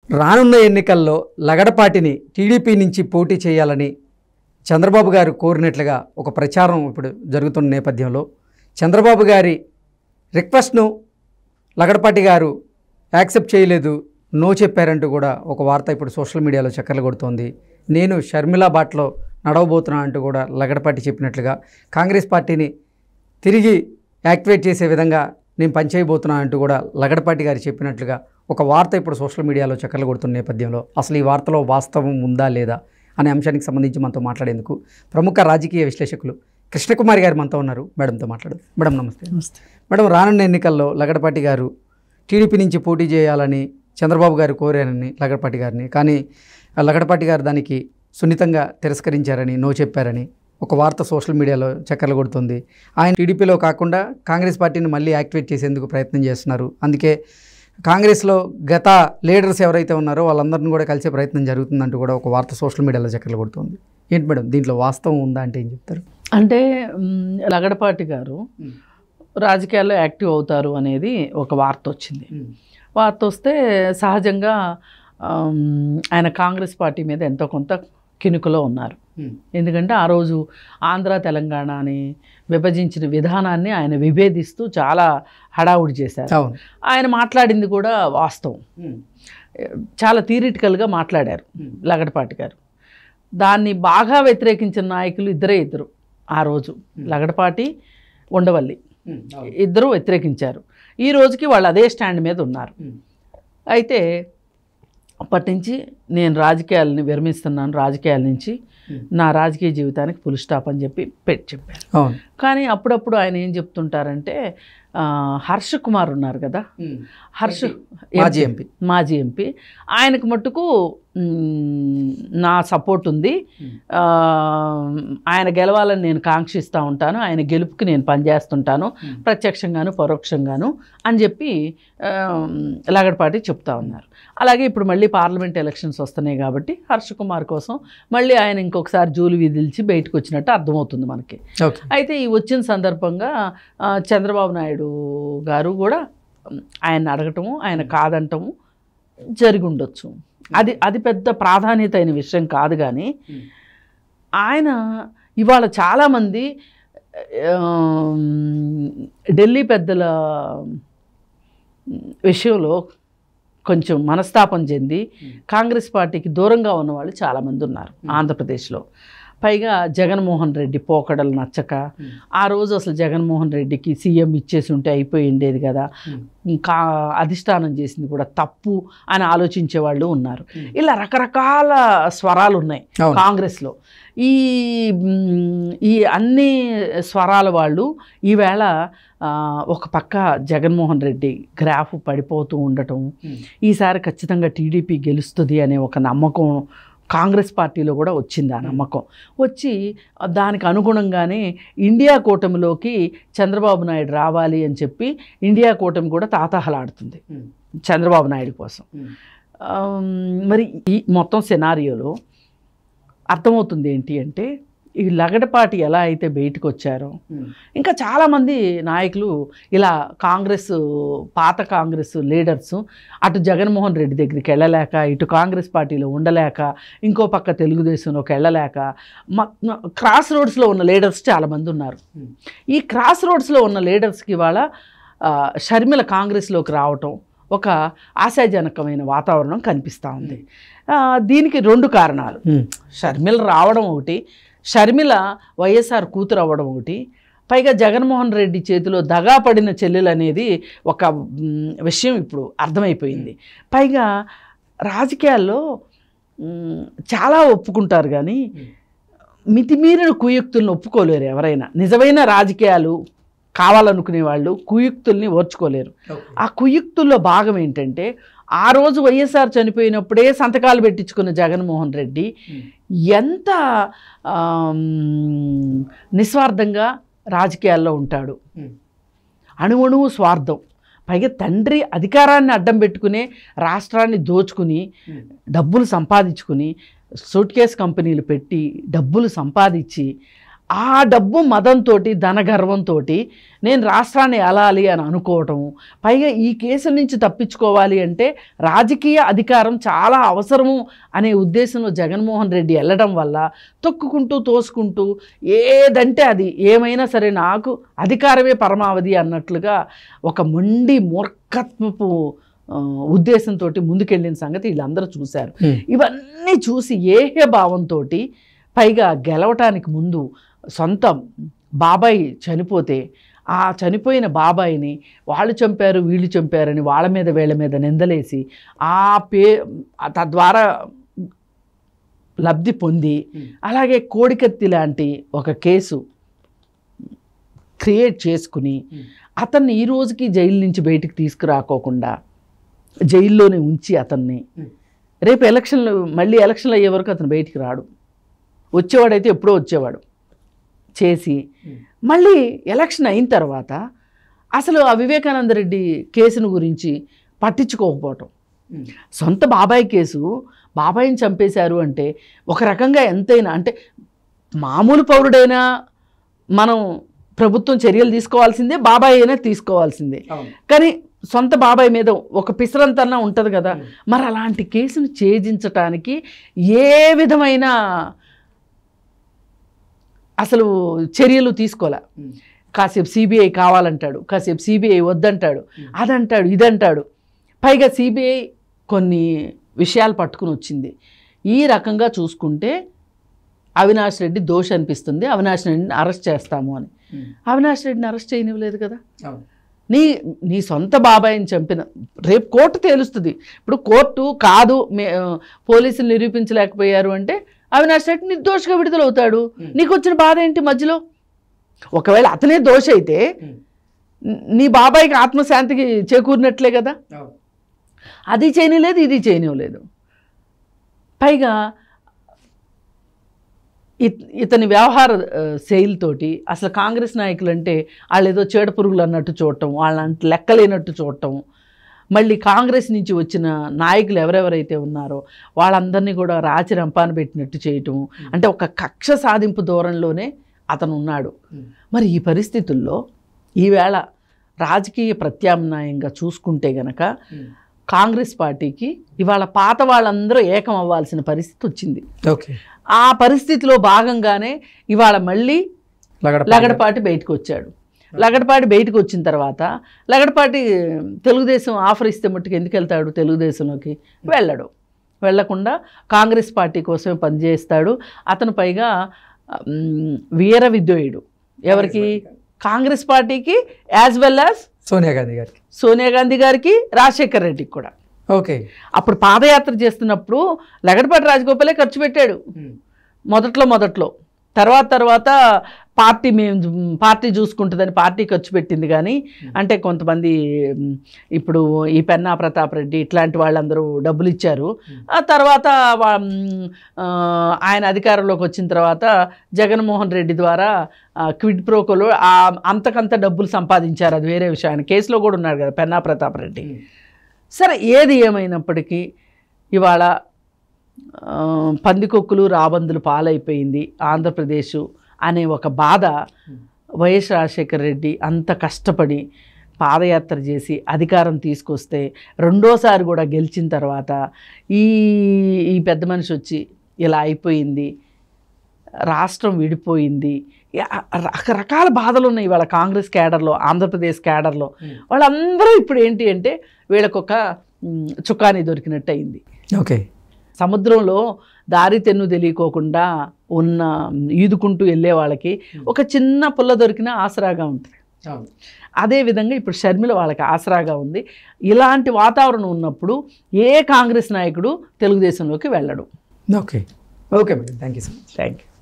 రానున్న ఎన్నికల్లో లగడపాటిని టీడీపీ నుంచి పోటీ చేయాలని చంద్రబాబు గారు కోరినట్లుగా ఒక ప్రచారం ఇప్పుడు జరుగుతున్న నేపథ్యంలో చంద్రబాబు గారి రిక్వెస్ట్ను లగడపాటి గారు యాక్సెప్ట్ చేయలేదు, నో చెప్పారంటూ కూడా ఒక వార్త ఇప్పుడు సోషల్ మీడియాలో చక్కర్లు కొడుతోంది. నేను షర్మిలా బాటలో నడవబోతున్నా అంటూ కూడా లగడపాటి చెప్పినట్లుగా కాంగ్రెస్ పార్టీని తిరిగి యాక్టివేట్ చేసే విధంగా నేను పనిచేయబోతున్నా అంటూ కూడా లగడపాటి గారు చెప్పినట్లుగా ఒక వార్త ఇప్పుడు సోషల్ మీడియాలో చక్కర్లు కొడుతున్న నేపథ్యంలో అసలు ఈ వార్తలో వాస్తవం ఉందా లేదా అనే అంశానికి సంబంధించి మనతో మాట్లాడేందుకు ప్రముఖ రాజకీయ విశ్లేషకులు కృష్ణకుమారి గారు మనతో ఉన్నారు. మేడంతో మాట్లాడదు. మేడం నమస్తే. నమస్తే మేడం, రానున్న ఎన్నికల్లో లగడపాటి గారు టీడీపీ నుంచి పోటీ చేయాలని చంద్రబాబు గారు కోరారని లగడపాటి గారిని, కానీ లగడపాటి గారు దానికి సున్నితంగా తిరస్కరించారని, నో చెప్పారని ఒక వార్త సోషల్ మీడియాలో చక్కర్లు కొడుతుంది. ఆయన టీడీపీలో కాకుండా కాంగ్రెస్ పార్టీని మళ్ళీ యాక్టివేట్ చేసేందుకు ప్రయత్నం చేస్తున్నారు. అందుకే కాంగ్రెస్లో గత లీడర్స్ ఎవరైతే ఉన్నారో వాళ్ళందరినీ కూడా కలిసే ప్రయత్నం జరుగుతుందంటూ కూడా ఒక వార్త సోషల్ మీడియాలో చక్కర్లు కొడుతుంది. ఏంటి మేడం, దీంట్లో వాస్తవం ఉందా అంటే ఏం చెప్తారు? అంటే లగడపాటి గారు రాజకీయాల్లో యాక్టివ్ అవుతారు అనేది ఒక వార్త వచ్చింది. వార్త వస్తే సహజంగా ఆయన కాంగ్రెస్ పార్టీ మీద ఎంతో కొంత కినుకలో ఉన్నారు. ఎందుకంటే ఆ రోజు ఆంధ్ర తెలంగాణని విభజించిన విధానాన్ని ఆయన విభేదిస్తూ చాలా హడావుడి చేశారు. ఆయన మాట్లాడింది కూడా వాస్తవం, చాలా థియరిటికల్గా మాట్లాడారు లగడపాటి గారు. దాన్ని బాగా వ్యతిరేకించిన నాయకులు ఇద్దరు ఆ రోజు, లగడపాటి, ఉండవల్లి ఇద్దరు వ్యతిరేకించారు. ఈ రోజుకి వాళ్ళు అదే స్టాండ్ మీద ఉన్నారు. అయితే అప్పటి నుంచి నేను రాజకీయాలని విరమిస్తున్నాను, రాజకీయాల నుంచి నా రాజకీయ జీవితానికి ఫుల్ స్టాప్ అని చెప్పి చెప్పారు. కానీ అప్పుడప్పుడు ఆయన ఏం చెప్తుంటారంటే, హర్ష కుమార్ ఉన్నారు కదా, మాజీ ఎంపీ, ఆయనకు మట్టుకు నా సపోర్ట్ ఉంది, ఆయన గెలవాలని నేను కాంక్షిస్తూ ఉంటాను, ఆయన గెలుపుకి నేను పనిచేస్తుంటాను ప్రత్యక్షంగాను పరోక్షంగాను అని చెప్పి లగడపాటి చెప్తా ఉన్నారు. అలాగే ఇప్పుడు మళ్ళీ పార్లమెంట్ ఎలక్షన్స్ వస్తున్నాయి కాబట్టి హర్ష కుమార్ కోసం మళ్ళీ ఆయన ఇంకొకసారి జూలు విదిల్చి బయటకు వచ్చినట్టు అర్థమవుతుంది మనకి. అయితే ఈ వచ్చిన సందర్భంగా చంద్రబాబు నాయుడు గారు కూడా ఆయన అడగటము, ఆయన కాదంటము జరిగి ఉండొచ్చు. అది పెద్ద ప్రాధాన్యత అయిన విషయం కాదు. కానీ ఆయన ఇవాళ చాలామంది ఢిల్లీ పెద్దల విషయంలో కొంచెం మనస్తాపం చెంది కాంగ్రెస్ పార్టీకి దూరంగా ఉన్నవాళ్ళు చాలామంది ఉన్నారు ఆంధ్రప్రదేశ్లో. పైగా జగన్మోహన్ రెడ్డి పోకడలు నచ్చక, ఆ రోజు అసలు జగన్మోహన్ రెడ్డికి సీఎం ఇచ్చేసి ఉంటే అయిపోయి ఉండేది కదా, ఇంకా అధిష్టానం చేసింది కూడా తప్పు అని ఆలోచించే వాళ్ళు ఉన్నారు. ఇలా రకరకాల స్వరాలు ఉన్నాయి కాంగ్రెస్లో. ఈ అన్ని స్వరాల వాళ్ళు ఈవేళ ఒక పక్క జగన్మోహన్ రెడ్డి గ్రాఫ్ పడిపోతూ ఉండటం, ఈసారి ఖచ్చితంగా టీడీపీ గెలుస్తుంది అనే ఒక నమ్మకం కాంగ్రెస్ పార్టీలో కూడా వచ్చింది. ఆ నమ్మకం వచ్చి దానికి అనుగుణంగానే ఇండియా కూటమిలోకి చంద్రబాబు నాయుడు రావాలి అని చెప్పి ఇండియా కూటమి కూడా తాతహలాడుతుంది చంద్రబాబు నాయుడు కోసం. మరి ఈ మొత్తం సినారియోలో అర్థమవుతుంది ఏంటి అంటే, ఈ లగడపాటి ఎలా అయితే బయటకు వచ్చారో ఇంకా చాలామంది నాయకులు ఇలా పాత కాంగ్రెస్ లీడర్స్ అటు జగన్మోహన్ రెడ్డి దగ్గరికి వెళ్ళలేక, ఇటు కాంగ్రెస్ పార్టీలో ఉండలేక, ఇంకో పక్క తెలుగుదేశంలోకి వెళ్ళలేక క్రాస్ రోడ్స్లో ఉన్న లీడర్స్ చాలామంది ఉన్నారు. ఈ క్రాస్ రోడ్స్లో ఉన్న లీడర్స్కి ఇవాళ షర్మిల కాంగ్రెస్లోకి రావటం ఒక ఆశాజనకమైన వాతావరణం కనిపిస్తూ ఉంది. దీనికి రెండు కారణాలు. షర్మిల రావడం ఒకటి, షర్మిల వైఎస్ఆర్ కూతురు అవ్వడం ఒకటి, పైగా జగన్మోహన్ రెడ్డి చేతిలో దగా పడిన చెల్లెలు అనేది ఒక విషయం ఇప్పుడు అర్థమైపోయింది. పైగా రాజకీయాల్లో చాలా ఒప్పుకుంటారు కానీ మితిమీరిన కుయుక్తులను ఒప్పుకోలేరు ఎవరైనా. నిజమైన రాజకీయాలు కావాలనుకునే వాళ్ళు కుయుక్తుల్ని ఓర్చుకోలేరు. ఆ కుయుక్తుల్లో భాగం ఏంటంటే, ఆ రోజు వైఎస్ఆర్ చనిపోయినప్పుడే సంతకాలు పెట్టించుకున్న జగన్మోహన్ రెడ్డి ఎంత నిస్వార్థంగా రాజకీయాల్లో ఉంటాడు. అణువణువు స్వార్థం. పైగా తండ్రి అధికారాన్ని అడ్డం పెట్టుకునే రాష్ట్రాన్ని దోచుకుని డబ్బులు సంపాదించుకుని సూట్ కేస్ కంపెనీలు పెట్టి డబ్బులు సంపాదించి ఆ డబ్బు మదంతో, ధనగర్వంతో నేను రాష్ట్రాన్ని ఏలాలి అని అనుకోవటం, పైగా ఈ కేసుల నుంచి తప్పించుకోవాలి అంటే రాజకీయ అధికారం చాలా అవసరము అనే ఉద్దేశంలో జగన్మోహన్ రెడ్డి వెళ్ళడం వల్ల తొక్కుకుంటూ తోసుకుంటూ ఏదంటే అది, ఏమైనా సరే నాకు అధికారమే పరమావధి అన్నట్లుగా ఒక మొండి మూర్ఖత్వపు ఉద్దేశంతో ముందుకెళ్ళిన సంగతి వీళ్ళందరూ చూశారు. ఇవన్నీ చూసి ఏహ్య భావంతో, పైగా గెలవటానికి ముందు సొంత బాబాయ్ చనిపోతే ఆ చనిపోయిన బాబాయిని వాళ్ళు చంపారు వీళ్ళు చంపారని వాళ్ళ మీద వీళ్ళ మీద నిందలేసి తద్వారా లబ్ధి పొంది, అలాగే కోడికత్తి లాంటి ఒక కేసు క్రియేట్ చేసుకుని అతన్ని ఈ రోజుకి జైలు నుంచి బయటికి తీసుకురాకోకుండా జైల్లోనే ఉంచి అతన్ని రేపు మళ్ళీ ఎలక్షన్లు అయ్యే వరకు అతను బయటికి రాడు, వచ్చేవాడైతే ఎప్పుడో వచ్చేవాడు చేసి, మళ్ళీ ఎలక్షన్ అయిన తర్వాత అసలు ఆ వివేకానంద రెడ్డి కేసును గురించి పట్టించుకోకపోవటం. సొంత బాబాయ్ కేసు, బాబాయిని చంపేశారు అంటే ఒక రకంగా ఎంతైనా, అంటే మామూలు పౌరుడైనా మనం ప్రభుత్వం చర్యలు తీసుకోవాల్సిందే, బాబాయ్ అయినా తీసుకోవాల్సిందే. కానీ సొంత బాబాయ్ మీద ఒక పిసరంతన్నా ఉంటుంది కదా. మరి అలాంటి కేసును ఛేదించటానికి ఏ విధమైన అసలు చర్యలు తీసుకోలే. కాసేపు సిబిఐ కావాలంటాడు, కాసేపు సిబిఐ వద్దంటాడు, అదంటాడు ఇదంటాడు. పైగా సిబిఐ కొన్ని విషయాలు పట్టుకుని వచ్చింది. ఈ రకంగా చూసుకుంటే అవినాష్ రెడ్డి దోషి అనిపిస్తుంది, అవినాష్ రెడ్డిని అరెస్ట్ చేస్తాము అని. అవినాష్ రెడ్డిని అరెస్ట్ చేయనివ్వలేదు కదా. నీ సొంత బాబాయిని చంపిన, రేపు కోర్టు తేలుస్తుంది. ఇప్పుడు కోర్టు కాదు పోలీసులు నిరూపించలేకపోయారు అంటే అవినాష్ రెడ్డి నిర్దోషిగా విడుదలవుతాడు. నీకు వచ్చిన బాధ ఏంటి మధ్యలో? ఒకవేళ అతనే దోష అయితే నీ బాబాయికి ఆత్మశాంతికి చేకూరినట్లే కదా. అది చేయనిలేదు, ఇది చేయనివ్వలేదు. పైగా ఇతని వ్యవహార శైలితోటి అసలు కాంగ్రెస్ నాయకులు అంటే వాళ్ళు ఏదో చీడ పురుగులు అన్నట్టు చూడటం, వాళ్ళంటే లెక్కలేనట్టు చూడటం, మళ్ళీ కాంగ్రెస్ నుంచి వచ్చిన నాయకులు ఎవరెవరైతే ఉన్నారో వాళ్ళందరినీ కూడా రాచి రంపాన పెట్టినట్టు చేయటం, అంటే ఒక కక్ష సాధింపు ధోరణిలోనే అతను ఉన్నాడు. మరి ఈ పరిస్థితుల్లో ఈవేళ రాజకీయ ప్రత్యామ్నాయంగా చూసుకుంటే గనక కాంగ్రెస్ పార్టీకి ఇవాళ పాత వాళ్ళందరూ ఏకం అవ్వాల్సిన పరిస్థితి వచ్చింది. ఆ పరిస్థితిలో భాగంగానే ఇవాళ మళ్ళీ లగడపాటి బయటకు వచ్చాడు. లగడపాటి బయటకు వచ్చిన తర్వాత లగడపాటి తెలుగుదేశం ఆఫర్ ఇస్తే మట్టుకు ఎందుకు వెళ్తాడు? తెలుగుదేశంలోకి వెళ్ళడు. వెళ్లకుండా కాంగ్రెస్ పార్టీ కోసమే పనిచేస్తాడు. అతను పైగా వీర విద్యోయుడు. ఎవరికి? కాంగ్రెస్ పార్టీకి as well as Sonia Gandhi గారికి రాజశేఖర్ రెడ్డికి కూడా. ఓకే. అప్పుడు పాదయాత్ర చేస్తున్నప్పుడు లగడపాటి రాజగోపాలే ఖర్చు పెట్టాడు మొదట్లో. తర్వాత పార్టీ చూసుకుంటుందని పార్టీ ఖర్చు పెట్టింది. కానీ అంటే కొంతమంది ఇప్పుడు ఈ పెన్నా ప్రతాప్ రెడ్డి ఇట్లాంటి వాళ్ళందరూ డబ్బులు ఇచ్చారు. ఆ తర్వాత ఆయన అధికారంలోకి వచ్చిన తర్వాత జగన్మోహన్ రెడ్డి ద్వారా క్విడ్ ప్రోకోలో అంతకంత డబ్బులు సంపాదించారు. అది వేరే విషయం. ఆయన కేసులో కూడా ఉన్నాడు కదా పెన్నా ప్రతాప్ రెడ్డి. సరే, ఏది ఏమైనప్పటికీ ఇవాళ పందికొక్కులు రాబందులు పాలైపోయింది ఆంధ్రప్రదేశ్ అనే ఒక బాధ. వైఎస్ రాజశేఖర రెడ్డి అంత కష్టపడి పాదయాత్ర చేసి అధికారం తీసుకొస్తే రెండోసారి కూడా గెలిచిన తర్వాత ఈ పెద్ద మనిషి వచ్చి ఇలా అయిపోయింది, రాష్ట్రం విడిపోయింది, రకరకాల బాధలు ఉన్నాయి వాళ్ళ కాంగ్రెస్ క్యాడర్లో, ఆంధ్రప్రదేశ్ క్యాడర్లో. వాళ్ళందరూ ఇప్పుడు ఏంటి అంటే వీళ్ళకొక చుక్కాని దొరికినట్టు అయింది. ఓకే. సముద్రంలో దారి తెన్ను తెలియకోకుండా ఈదుకుంటూ వెళ్ళే వాళ్ళకి ఒక చిన్న పుల్ల దొరికినా ఆసరాగా ఉంటుంది. అదేవిధంగా ఇప్పుడు షర్మిల వాళ్ళకి ఆసరాగా ఉంది. ఇలాంటి వాతావరణం ఉన్నప్పుడు ఏ కాంగ్రెస్ నాయకుడు తెలుగుదేశంలోకి వెళ్ళడు. Okay. Okay madam, thank you so much. Thank you.